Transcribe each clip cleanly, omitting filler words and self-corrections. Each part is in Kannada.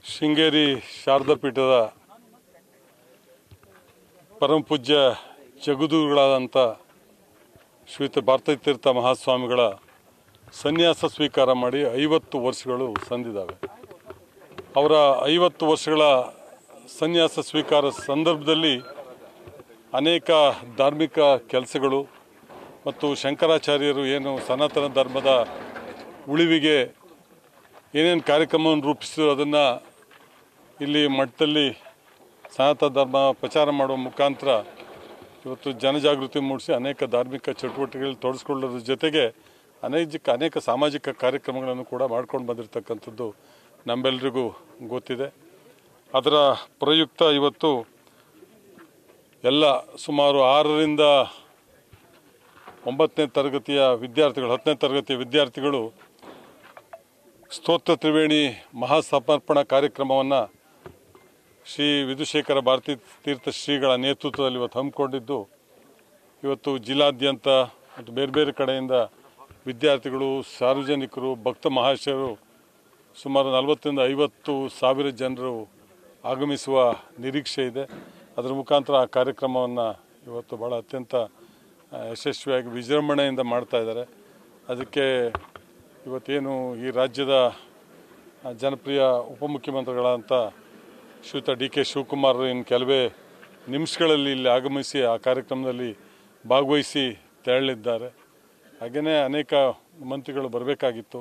ಶೃಂಗೇರಿ ಶಾರದಾ ಪೀಠದ ಪರಮಪೂಜ್ಯ ಜಗದ್ಗುರುಗಳಾದಂಥ ಶ್ರೀಯುತ ಭಾರತೀತೀರ್ಥ ಮಹಾಸ್ವಾಮಿಗಳ ಸನ್ಯಾಸ ಸ್ವೀಕಾರ ಮಾಡಿ 50 ವರ್ಷಗಳು ಸಂದಿದ್ದಾವೆ. ಅವರ 50 ವರ್ಷಗಳ ಸನ್ಯಾಸ ಸ್ವೀಕಾರ ಸಂದರ್ಭದಲ್ಲಿ ಅನೇಕ ಧಾರ್ಮಿಕ ಕೆಲಸಗಳು ಮತ್ತು ಶಂಕರಾಚಾರ್ಯರು ಏನು ಸನಾತನ ಧರ್ಮದ ಉಳಿವಿಗೆ ಏನೇನು ಕಾರ್ಯಕ್ರಮವನ್ನು ರೂಪಿಸಿದ್ರು ಅದನ್ನು ಇಲ್ಲಿ ಮಠದಲ್ಲಿ ಸನಾತನ ಧರ್ಮ ಪ್ರಚಾರ ಮಾಡುವ ಮುಖಾಂತರ ಇವತ್ತು ಜನಜಾಗೃತಿ ಮೂಡಿಸಿ ಅನೇಕ ಧಾರ್ಮಿಕ ಚಟುವಟಿಕೆಗಳಲ್ಲಿ ತೊಡಗಿಸ್ಕೊಳ್ಳೋದ್ರ ಜೊತೆಗೆ ಅನೇಕ ಸಾಮಾಜಿಕ ಕಾರ್ಯಕ್ರಮಗಳನ್ನು ಕೂಡ ಮಾಡ್ಕೊಂಡು ಬಂದಿರತಕ್ಕಂಥದ್ದು ನಮ್ಮೆಲ್ಲರಿಗೂ ಗೊತ್ತಿದೆ. ಅದರ ಪ್ರಯುಕ್ತ ಇವತ್ತು ಎಲ್ಲ ಸುಮಾರು 6ರಿಂದ 9ನೇ ತರಗತಿಯ ವಿದ್ಯಾರ್ಥಿಗಳು 10ನೇ ತರಗತಿಯ ವಿದ್ಯಾರ್ಥಿಗಳು ಸ್ತೋತ್ರ ತ್ರಿವೇಣಿ ಮಹಾಸಮರ್ಪಣಾ ಕಾರ್ಯಕ್ರಮವನ್ನು ಶ್ರೀ ವಿಧುಶೇಖರ ಭಾರತೀ ತೀರ್ಥ ಶ್ರೀಗಳ ನೇತೃತ್ವದಲ್ಲಿ ಇವತ್ತು ಹಮ್ಮಿಕೊಂಡಿದ್ದು, ಇವತ್ತು ಜಿಲ್ಲಾದ್ಯಂತ ಮತ್ತು ಬೇರೆ ಬೇರೆ ಕಡೆಯಿಂದ ವಿದ್ಯಾರ್ಥಿಗಳು, ಸಾರ್ವಜನಿಕರು, ಭಕ್ತ ಮಹಾಶಯರು ಸುಮಾರು 40ರಿಂದ 50 ಸಾವಿರ ಜನರು ಆಗಮಿಸುವ ನಿರೀಕ್ಷೆ ಇದೆ. ಅದರ ಮುಖಾಂತರ ಆ ಕಾರ್ಯಕ್ರಮವನ್ನು ಇವತ್ತು ಭಾಳ ಅತ್ಯಂತ ಯಶಸ್ವಿಯಾಗಿ ವಿಜೃಂಭಣೆಯಿಂದ ಮಾಡ್ತಾ ಇದ್ದಾರೆ. ಅದಕ್ಕೆ ಇವತ್ತೇನು ಈ ರಾಜ್ಯದ ಜನಪ್ರಿಯ ಉಪಮುಖ್ಯಮಂತ್ರಿಗಳಾದಂಥ ಶ್ರೀಯುತ ಡಿ ಕೆ ಶಿವಕುಮಾರ್ ಇನ್ನು ಕೆಲವೇ ನಿಮಿಷಗಳಲ್ಲಿ ಇಲ್ಲಿ ಆಗಮಿಸಿ ಆ ಕಾರ್ಯಕ್ರಮದಲ್ಲಿ ಭಾಗವಹಿಸಿ ತೆರಳಿದ್ದಾರೆ. ಹಾಗೆಯೇ ಅನೇಕ ಮಂತ್ರಿಗಳು ಬರಬೇಕಾಗಿತ್ತು.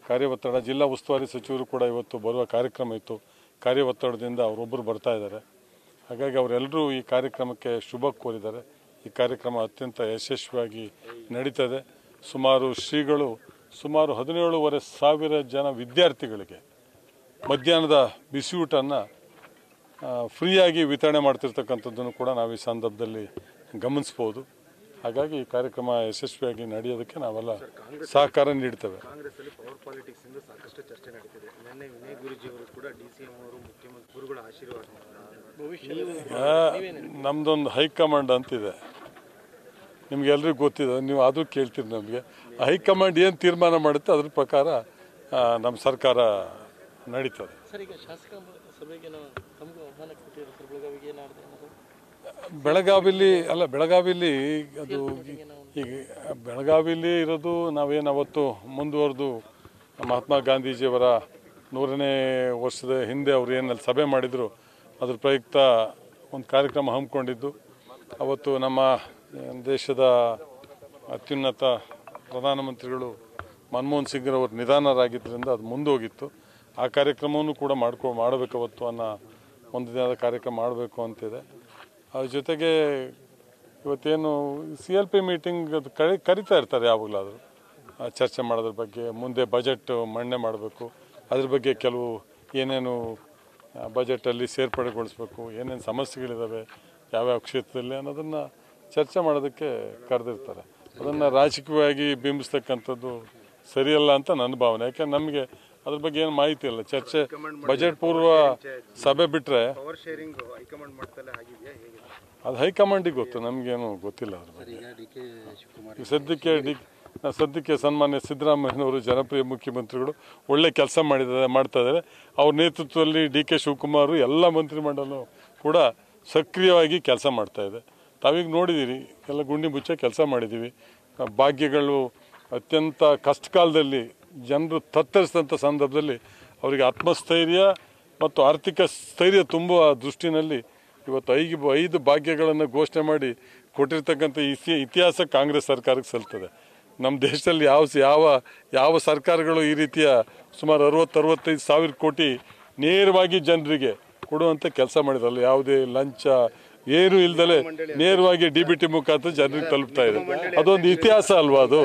ಕಾರ್ಯವತ್ತಡ ಜಿಲ್ಲಾ ಉಸ್ತುವಾರಿ ಸಚಿವರು ಕೂಡ ಇವತ್ತು ಬರುವ ಕಾರ್ಯಕ್ರಮ ಇತ್ತು. ಕಾರ್ಯವತ್ತಡದಿಂದ ಅವರೊಬ್ಬರು ಬರ್ತಾ ಇದ್ದಾರೆ. ಹಾಗಾಗಿ ಅವರೆಲ್ಲರೂ ಈ ಕಾರ್ಯಕ್ರಮಕ್ಕೆ ಶುಭ ಕೋರಿದ್ದಾರೆ. ಈ ಕಾರ್ಯಕ್ರಮ ಅತ್ಯಂತ ಯಶಸ್ವಿಯಾಗಿ ನಡೀತದೆ. ಶ್ರೀಗಳು ಸುಮಾರು 17,500 ಜನ ವಿದ್ಯಾರ್ಥಿಗಳಿಗೆ ಮಧ್ಯಾಹ್ನದ ಬಿಸಿಯೂಟನ್ನು ಫ್ರೀಯಾಗಿ ವಿತರಣೆ ಮಾಡ್ತಿರ್ತಕ್ಕಂಥದ್ದನ್ನು ಕೂಡ ನಾವು ಈ ಸಂದರ್ಭದಲ್ಲಿ ಗಮನಿಸ್ಬೋದು. ಹಾಗಾಗಿ ಈ ಕಾರ್ಯಕ್ರಮ ಯಶಸ್ವಿಯಾಗಿ ನಡೆಯೋದಕ್ಕೆ ನಾವೆಲ್ಲ ಸಹಕಾರ ನೀಡ್ತೇವೆ. ಕಾಂಗ್ರೆಸ್ಸಲ್ಲಿ ಪವರ್ ಪಾಲಿಟಿಕ್ಸ್ ಇಂದ ಸಾಕಷ್ಟು ಚರ್ಚೆ ನಡೀತಿದೆ. ನಿನ್ನೆ ವಿನಯ್ ಗುರೂಜಿ ಅವರು ಕೂಡ ಡಿಸಿಎಂ ಅವರು ಮುಖ್ಯಮಂತ್ರಿ ಗುರುಗಳ ಆಶೀರ್ವಾದ ನಮ್ದೊಂದು ಹೈಕಮಾಂಡ್ ಅಂತಿದೆ, ನಿಮ್ಗೆಲ್ರಿಗೂ ಗೊತ್ತಿದೆ. ನೀವು ಅದು ಕೇಳ್ತೀರಿ. ನಮಗೆ ಹೈಕಮಾಂಡ್ ಏನು ತೀರ್ಮಾನ ಮಾಡುತ್ತೆ ಅದ್ರ ಪ್ರಕಾರ ನಮ್ಮ ಸರ್ಕಾರ ನಡೀತದೆ. ಬೆಳಗಾವಿಲಿ ಅದು ಈಗ ಬೆಳಗಾವಿಲಿ ಇರೋದು ನಾವೇನು ಅವತ್ತು ಮುಂದುವರೆದು ಮಹಾತ್ಮ ಗಾಂಧೀಜಿಯವರ 100ನೇ ವರ್ಷದ ಹಿಂದೆ ಅವರು ಏನಲ್ಲಿ ಸಭೆ ಮಾಡಿದರು ಅದ್ರ ಪ್ರಯುಕ್ತ ಒಂದು ಕಾರ್ಯಕ್ರಮ ಹಮ್ಮಿಕೊಂಡಿದ್ದು. ಅವತ್ತು ನಮ್ಮ ದೇಶದ ಅತ್ಯುನ್ನತ ಪ್ರಧಾನಮಂತ್ರಿಗಳು ಮನಮೋಹನ್ ಸಿಂಗ್ರವರು ನಿಧನರಾಗಿದ್ದರಿಂದ ಅದು ಮುಂದೋಗಿತ್ತು. ಆ ಕಾರ್ಯಕ್ರಮವನ್ನು ಕೂಡ ಮಾಡಬೇಕು ಅವತ್ತು ಅನ್ನೋ ಒಂದು ದಿನದ ಕಾರ್ಯಕ್ರಮ ಮಾಡಬೇಕು ಅಂತಿದೆ. ಅದ್ರ ಜೊತೆಗೆ ಇವತ್ತೇನು CLP ಮೀಟಿಂಗ್ ಅದು ಕರಿತಾ ಇರ್ತಾರೆ ಯಾವಾಗಲಾದರೂ ಚರ್ಚೆ ಮಾಡೋದ್ರ ಬಗ್ಗೆ. ಮುಂದೆ ಬಜೆಟ್ ಮಂಡನೆ ಮಾಡಬೇಕು, ಅದ್ರ ಬಗ್ಗೆ ಕೆಲವು ಏನೇನು ಬಜೆಟಲ್ಲಿ ಸೇರ್ಪಡೆಗೊಳಿಸ್ಬೇಕು, ಏನೇನು ಸಮಸ್ಯೆಗಳಿದ್ದಾವೆ ಯಾವ್ಯಾವ ಕ್ಷೇತ್ರದಲ್ಲಿ ಅನ್ನೋದನ್ನು ಚರ್ಚೆ ಮಾಡೋದಕ್ಕೆ ಕರೆದಿರ್ತಾರೆ. ಅದನ್ನು ರಾಜಕೀಯವಾಗಿ ಬಿಂಬಿಸ್ತಕ್ಕಂಥದ್ದು ಸರಿಯಲ್ಲ ಅಂತ ನನ್ನ ಭಾವನೆ. ಯಾಕೆಂದ್ರೆ ನಮಗೆ ಅದ್ರ ಬಗ್ಗೆ ಏನು ಮಾಹಿತಿ ಇಲ್ಲ. ಚರ್ಚೆ ಬಜೆಟ್ ಪೂರ್ವ ಸಭೆ ಬಿಟ್ಟರೆ ಅದು ಹೈಕಮಾಂಡಿಗೆ ಗೊತ್ತು, ನಮಗೇನು ಗೊತ್ತಿಲ್ಲ ಅದ್ರ ಬಗ್ಗೆ. ಸದ್ಯಕ್ಕೆ ಸನ್ಮಾನ್ಯ ಸಿದ್ದರಾಮಯ್ಯನವರು ಜನಪ್ರಿಯ ಮುಖ್ಯಮಂತ್ರಿಗಳು ಒಳ್ಳೆ ಕೆಲಸ ಮಾಡ್ತಾ ಇದ್ದಾರೆ. ಅವ್ರ ನೇತೃತ್ವದಲ್ಲಿ ಡಿ ಕೆ ಶಿವಕುಮಾರ್ ಎಲ್ಲ ಮಂತ್ರಿಮಂಡಲ ಕೂಡ ಸಕ್ರಿಯವಾಗಿ ಕೆಲಸ ಮಾಡ್ತಾ ಇದೆ. ತಾವೀಗ ನೋಡಿದ್ದೀರಿ, ಎಲ್ಲ ಗುಂಡಿ ಮುಚ್ಚ ಕೆಲಸ ಮಾಡಿದ್ದೀವಿ. ಭಾಗ್ಯಗಳು ಅತ್ಯಂತ ಕಷ್ಟ ಕಾಲದಲ್ಲಿ ಜನರು ತತ್ತರಿಸಿದಂಥ ಸಂದರ್ಭದಲ್ಲಿ ಅವರಿಗೆ ಆತ್ಮಸ್ಥೈರ್ಯ ಮತ್ತು ಆರ್ಥಿಕ ಸ್ಥೈರ್ಯ ತುಂಬುವ ದೃಷ್ಟಿನಲ್ಲಿ ಇವತ್ತು 5 ಭಾಗ್ಯಗಳನ್ನು ಘೋಷಣೆ ಮಾಡಿ ಕೊಟ್ಟಿರ್ತಕ್ಕಂಥ ಇತಿಹಾಸ ಕಾಂಗ್ರೆಸ್ ಸರ್ಕಾರಕ್ಕೆ ಸಲ್ತದೆ. ನಮ್ಮ ದೇಶದಲ್ಲಿ ಯಾವ ಸರ್ಕಾರಗಳು ಈ ರೀತಿಯ ಸುಮಾರು 60-65 ಸಾವಿರ ಕೋಟಿ ನೇರವಾಗಿ ಜನರಿಗೆ ಕೊಡುವಂಥ ಕೆಲಸ ಮಾಡಿದ್ರಲ್ಲ. ಯಾವುದೇ ಲಂಚ ಏನು ಇಲ್ದಲೆ ನೇರವಾಗಿ DBT ಮುಖಾಂತರ ಜನರಿಗೆ ತಲುಪ್ತಾ ಇದೆ. ಅದೊಂದು ಇತಿಹಾಸ ಅಲ್ವಾ ಅದು.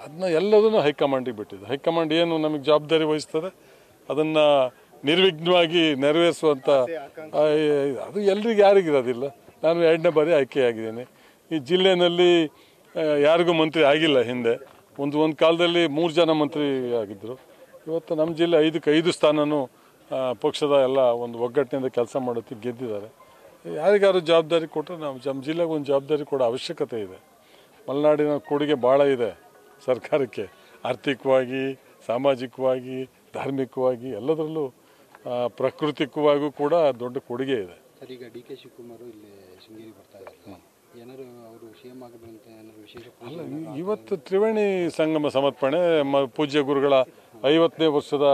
ಅದನ್ನ ಎಲ್ಲದನ್ನು ಹೈಕಮಾಂಡಿಗೆ ಬಿಟ್ಟಿದೆ. ಹೈಕಮಾಂಡ್ ಏನು ನಮಗೆ ಜವಾಬ್ದಾರಿ ವಹಿಸ್ತದೆ ಅದನ್ನು ನಿರ್ವಿಘ್ನವಾಗಿ ನೆರವೇರಿಸುವಂಥ ಅದು ಎಲ್ರಿಗೂ ಯಾರಿಗಿರೋದಿಲ್ಲ. ನಾನು 2ನೇ ಬಾರಿ ಆಯ್ಕೆಯಾಗಿದ್ದೇನೆ. ಈ ಜಿಲ್ಲೆಯಲ್ಲಿ ಯಾರಿಗೂ ಮಂತ್ರಿ ಆಗಿಲ್ಲ. ಹಿಂದೆ ಒಂದು ಕಾಲದಲ್ಲಿ 3 ಜನ ಮಂತ್ರಿ ಆಗಿದ್ದರು. ಇವತ್ತು ನಮ್ಮ ಜಿಲ್ಲೆ 5ಕ್ಕೆ 5 ಸ್ಥಾನನೂ ಪಕ್ಷದ ಎಲ್ಲ ಒಂದು ಒಗ್ಗಟ್ಟಿನಿಂದ ಕೆಲಸ ಮಾಡೋದಕ್ಕೆ ಗೆದ್ದಿದ್ದಾರೆ. ಯಾರಿಗಾರು ಜವಾಬ್ದಾರಿ ಕೊಟ್ಟರೆ ನಮ್ಮ ಜಿಲ್ಲೆಗೆ ಒಂದು ಜವಾಬ್ದಾರಿ ಕೊಡೋ ಅವಶ್ಯಕತೆ ಇದೆ. ಮಲೆನಾಡಿನ ಕೊಡುಗೆ ಭಾಳ ಇದೆ ಸರ್ಕಾರಕ್ಕೆ, ಆರ್ಥಿಕವಾಗಿ ಸಾಮಾಜಿಕವಾಗಿ, ಧಾರ್ಮಿಕವಾಗಿ ಎಲ್ಲದರಲ್ಲೂ ಪ್ರಾಕೃತಿಕವಾಗಿಯೂ ಕೂಡ ದೊಡ್ಡ ಕೊಡುಗೆ ಇದೆ. ಸರ್, ಈಗ ಡಿ ಕೆ ಶಿವಕುಮಾರ್ ಇಲ್ಲಿ ಶೃಂಗೇರಿ ಬರ್ತಾ ಇದ್ದಾರೆ, ಏನಾದ್ರು ಅವರು ಸಿಎಂ ಆಗದಂತ ಏನಾದ್ರು ವಿಶೇಷ? ಅಲ್ಲ, ಇವತ್ತು ತ್ರಿವೇಣಿ ಸಂಗಮ ಸಮರ್ಪಣೆ ಪೂಜ್ಯ ಗುರುಗಳ 50ನೇ ವರ್ಷದ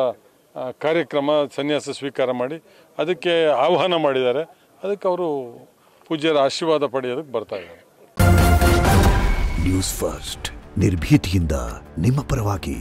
ಕಾರ್ಯಕ್ರಮ ಸನ್ಯಾಸ ಸ್ವೀಕಾರ ಮಾಡಿ ಅದಕ್ಕೆ ಆಹ್ವಾನ ಮಾಡಿದ್ದಾರೆ. ಅದಕ್ಕೆ ಅವರು ಪೂಜ್ಯರ ಆಶೀರ್ವಾದ ಪಡೆಯೋದಕ್ಕೆ ಬರ್ತಾ ಇದ್ದಾರೆ. ನ್ಯೂಸ್ ಫಸ್ಟ್, ನಿರ್ಭೀತಿಯಿಂದ ನಿಮ್ಮ ಪರವಾಗಿ.